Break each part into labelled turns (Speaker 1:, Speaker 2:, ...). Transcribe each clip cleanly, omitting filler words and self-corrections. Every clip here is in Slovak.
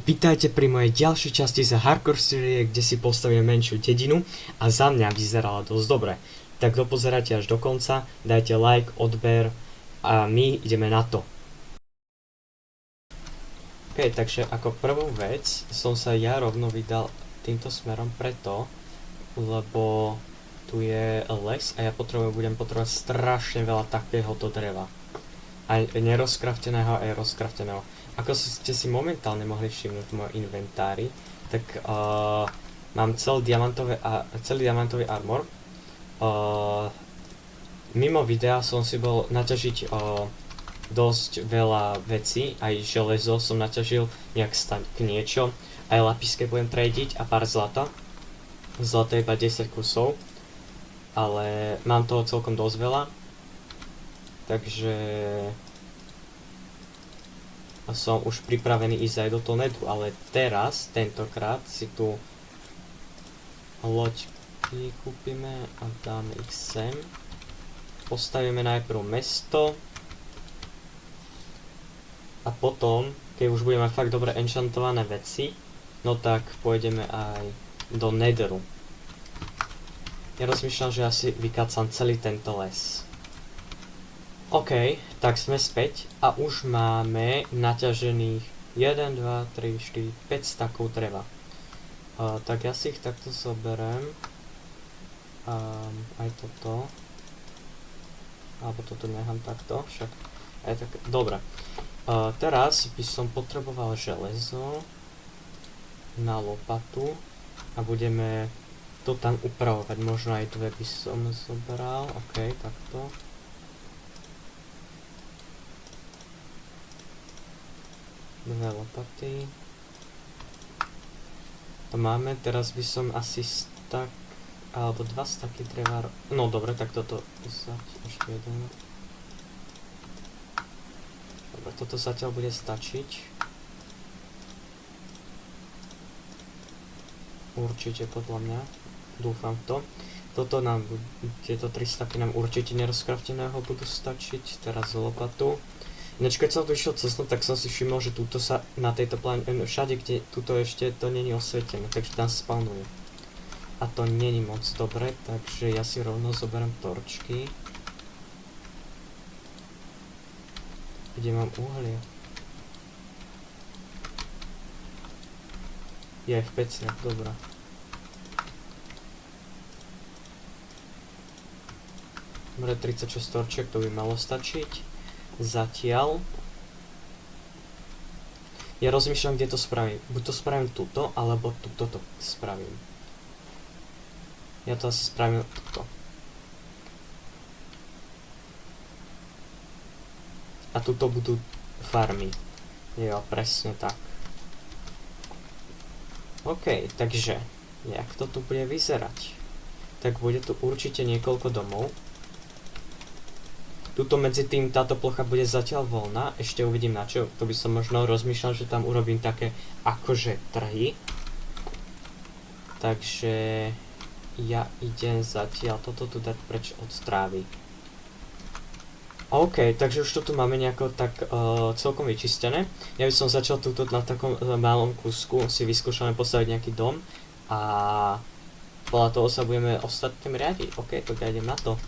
Speaker 1: Vítajte pri mojej ďalšej časti z Hardcore série, kde si postavíme menšiu dedinu a za mňa vyzerala dosť dobre. Tak dopozerajte až do konca, dajte like, odber a my ideme na to. OK, takže ako prvú vec som sa ja rovno vydal týmto smerom preto, lebo tu je les a ja budem potrebovať strašne veľa takéhoto dreva. Aj nerozkrafteného, aj rozkrafteného. Ako ste si momentálne mohli všimnúť v mojom inventári, tak mám celý diamantový armor. Mimo videa som si bol naťažiť dosť veľa vecí, aj železo som naťažil nejak k niečo, aj lapiske budem tradiť a pár zlata. Zlata iba 10 kusov, ale mám toho celkom dosť veľa. Takže som už pripravený ísť aj do toho netu, ale teraz, tentokrát si tu loďky kúpime a dáme ich sem. Postavíme najprv mesto a potom, keď už budeme mať fakt dobre enchantované veci, no tak pôjdeme aj do netheru. Ja rozmýšľam, že asi vykácam celý tento les. OK, tak sme späť a už máme naťažených 1, 2, 3, 4, 5 stakov dreva. Tak ja si ich takto zoberiem. Aj toto. Alebo toto nechám takto, však aj tak, dobre. Teraz by som potreboval železo na lopatu a budeme to tam upravovať. Možno aj dve by som zobral, OK, takto. Dve lopaty. To máme, teraz by som asi stak, alebo 2 staky dreva, no dobre, tak toto ešte jeden. Dobre, toto zatiaľ bude stačiť. Určite podľa mňa, dúfam v to. Toto nám, tieto 3 staky nám určite nerozkrafteného budú stačiť, teraz lopatu. Ináč keď som tu išiel cestou, tak som si všimol, že tuto sa na tejto planete, všade kde tuto ešte to není osvietené, takže tam spawnujú. A to není moc dobre, takže ja si rovno zoberiem torčky. Kde mám uhlie? Je v peciach, dobrá. Dobre, 36 torčiek, to by malo stačiť. Zatiaľ ja rozmýšľam, kde to spravím. Buď to spravím tuto, alebo tuto to spravím. Ja to asi spravím tuto. A tuto budú farmy. Jo, presne tak. OK, takže jak to tu bude vyzerať? Tak bude tu určite niekoľko domov. Tuto medzi tým táto plocha bude zatiaľ voľná, ešte uvidím na čo, to by som možno rozmýšľal, že tam urobím také akože trhy. Takže ja idem zatiaľ toto tu dať preč od strávy. OK, takže už to tu máme nejako tak celkom vyčistené. Ja by som začal túto na takom malom kúsku, si vyskúšame postaviť nejaký dom a podľa toho sa budeme ostatným riadiť. OK, tak ja idem na to.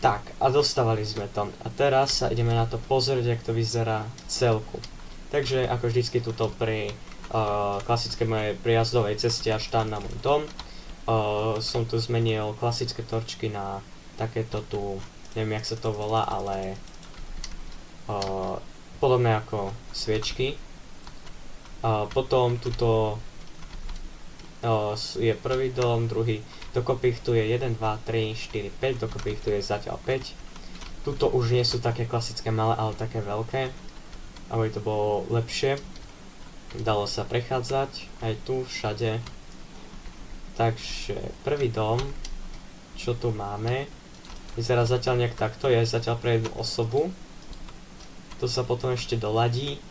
Speaker 1: Tak, a dostávali sme to. A teraz sa ideme na to pozrieť, jak to vyzerá v celku. Takže ako vždycky tuto pri klasickej mojej prijazdovej ceste až tam na môj dom som tu zmenil klasické torčky na takéto tu, neviem jak sa to volá, ale podobné ako sviečky. Potom tuto je prvý dom, druhý, dokopy ich tu je 1, 2, 3, 4, 5, dokopy ich tu je zatiaľ 5. Tuto už nie sú také klasické malé, ale také veľké, aby to bolo lepšie. Dalo sa prechádzať aj tu, všade. Takže prvý dom, čo tu máme, vyzerá zatiaľ nejak takto, je zatiaľ pre jednu osobu. To sa potom ešte doladí.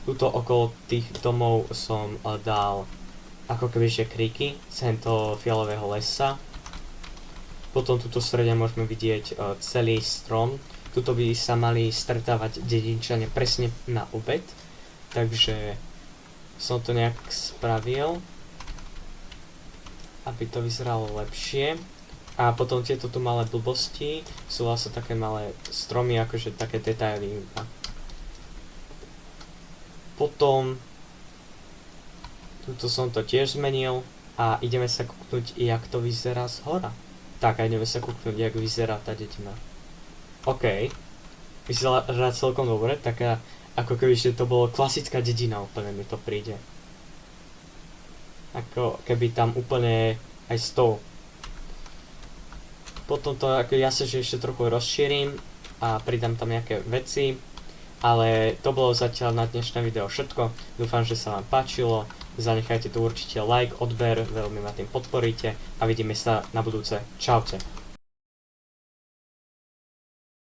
Speaker 1: Tuto okolo tých domov som dal ako kebyže kríky z hento fialového lesa. Potom tuto v strede môžeme vidieť celý strom. Tuto by sa mali stretávať dedinčania presne na obed. Takže som to nejak spravil, aby to vyzeralo lepšie. A potom tieto tu malé blbosti sú vlastne také malé stromy, akože také detaily. Potom tuto som to tiež zmenil a ideme sa kúknúť, jak to vyzerá z hora. Tak, a ideme sa kúknúť, jak vyzerá tá dedina. OK. Vyzerá celkom dobre, taká ako keby to bolo klasická dedina, úplne mi to príde. Ako keby tam úplne aj stol. Potom to ako ja sa že ešte trochu rozšírim a pridám tam nejaké veci. Ale to bolo zatiaľ na dnešné video všetko. Dúfam, že sa vám páčilo. Zanechajte tu určite like, odber, veľmi ma tým podporíte a vidíme sa na budúce. Čaute.